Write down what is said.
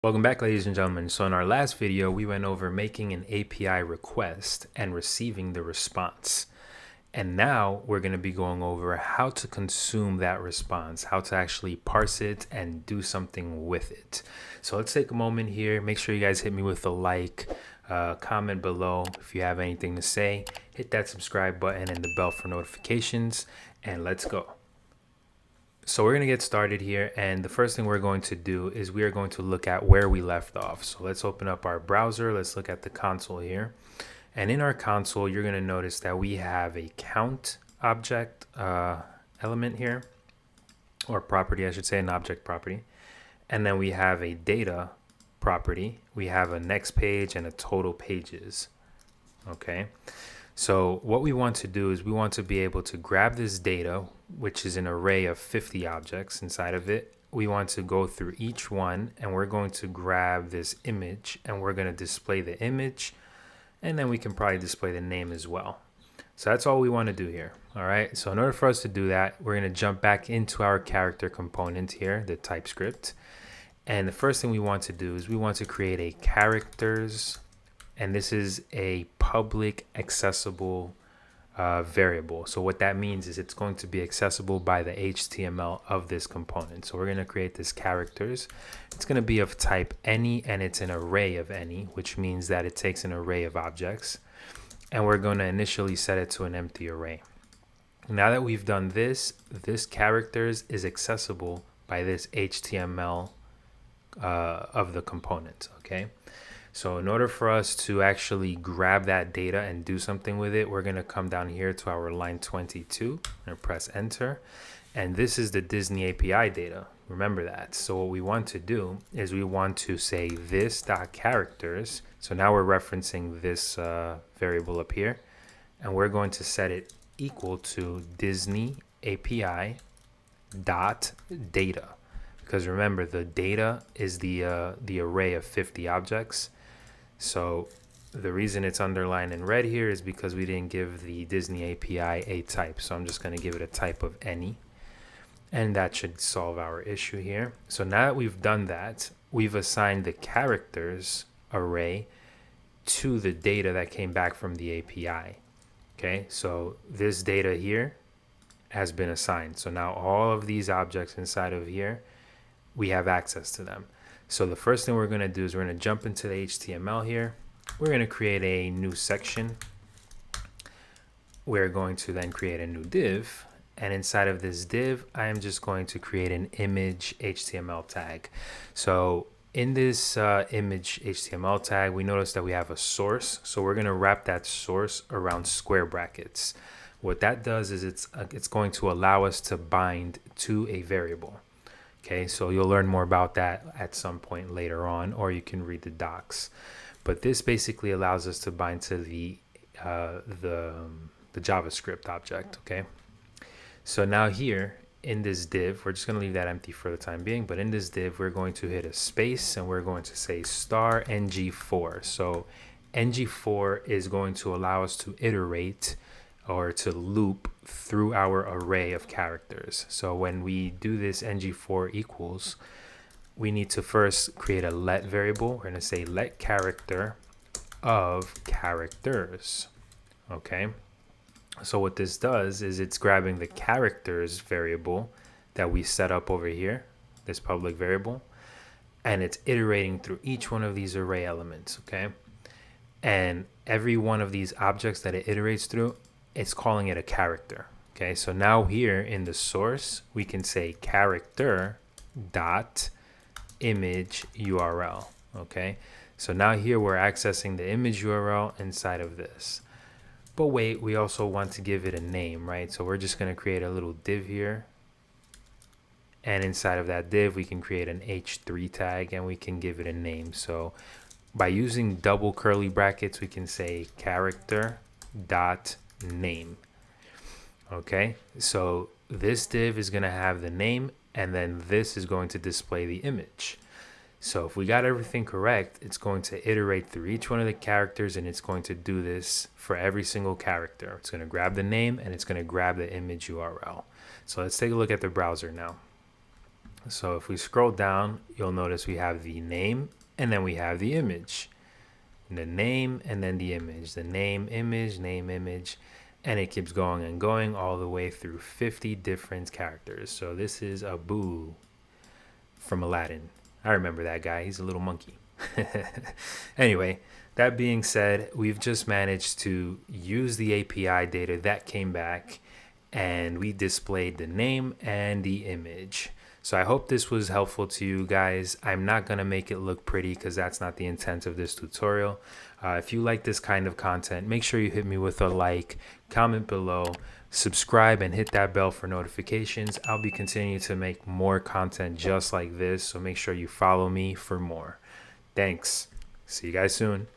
Welcome back, ladies and gentlemen. So in our last video, we went over making an API request and receiving the response. And now we're going to be going over how to consume that response, how to actually parse it and do something with it. So let's take a moment here. Make sure you guys hit me with a like, comment below if you have anything to say. Hit that subscribe button and the bell for notifications, and let's go. So we're going to get started here, and the first thing we're going to do is we are going to look at where we left off. So let's open up our browser. Let's look at the console here. And in our console, you're going to notice that we have a count object element here, or property, I should say, an object property. And then we have a data property. We have a next page and a total pages. Okay. So what we want to do is we want to be able to grab this data, which is an array of 50 objects inside of it. We want to go through each one, and we're going to grab this image, and we're going to display the image, and then we can probably display the name as well. So that's all we want to do here. All right. So in order for us to do that, we're going to jump back into our character component here, the TypeScript. And the first thing we want to do is we want to create a characters, and this is a public accessible variable. So what that means is it's going to be accessible by the HTML of this component. So we're going to create this characters. It's going to be of type any, and it's an array of any, which means that it takes an array of objects. And we're going to initially set it to an empty array. Now that we've done this, this characters is accessible by this HTML of the component. Okay. So in order for us to actually grab that data and do something with it, we're going to come down here to our line 22 and press enter. And this is the Disney API data. Remember that. So what we want to do is we want to say this.characters. So now we're referencing this variable up here, and we're going to set it equal to Disney API dot data. Because remember, the data is the array of 50 objects. So the reason it's underlined in red here is because we didn't give the Disney API a type. So I'm just going to give it a type of any. And that should solve our issue here. So now that we've done that, we've assigned the characters array to the data that came back from the API. Okay, so this data here has been assigned. So now all of these objects inside of here, we have access to them. So the first thing we're going to do is we're going to jump into the HTML here. We're going to create a new section. We're going to then create a new div. And inside of this div, I am just going to create an image HTML tag. So in this image HTML tag, we notice that we have a source. So we're going to wrap that source around square brackets. What that does is it's going to allow us to bind to a variable. Okay, so you'll learn more about that at some point later on, or you can read the docs. But this basically allows us to bind to the JavaScript object. Okay, so now here in this div, we're just going to leave that empty for the time being. But in this div, we're going to hit a space, and we're going to say star ng4. So ng4 is going to allow us to iterate or to loop through our array of characters. So when we do this ng4 equals, we need to first create a let variable. We're going to say let character of characters. Okay. So what this does is it's grabbing the characters variable that we set up over here, this public variable, and it's iterating through each one of these array elements. Okay. And every one of these objects that it iterates through, it's calling it a character. Okay, so now here in the source, we can say character dot image URL. Okay, so now here we're accessing the image URL inside of this. But wait, we also want to give it a name, right? So we're just going to create a little div here. And inside of that div, we can create an h3 tag, and we can give it a name. So by using double curly brackets, we can say character dot name. Okay, so this div is going to have the name, and then this is going to display the image. So if we got everything correct, it's going to iterate through each one of the characters, and it's going to do this for every single character. It's going to grab the name, and it's going to grab the image URL. So let's take a look at the browser now. So if we scroll down, you'll notice we have the name and then we have the image. The name and then the image. The name, image, and it keeps going and going all the way through 50 different characters. So this is Abu from Aladdin. I remember that guy. He's a little monkey. Anyway, that being said, we've just managed to use the API data that came back and we displayed the name and the image. So I hope this was helpful to you guys. I'm not going to make it look pretty because that's not the intent of this tutorial. If you like this kind of content, make sure you hit me with a like, comment below, subscribe, and hit that bell for notifications. I'll be continuing to make more content just like this, so make sure you follow me for more. Thanks. See you guys soon.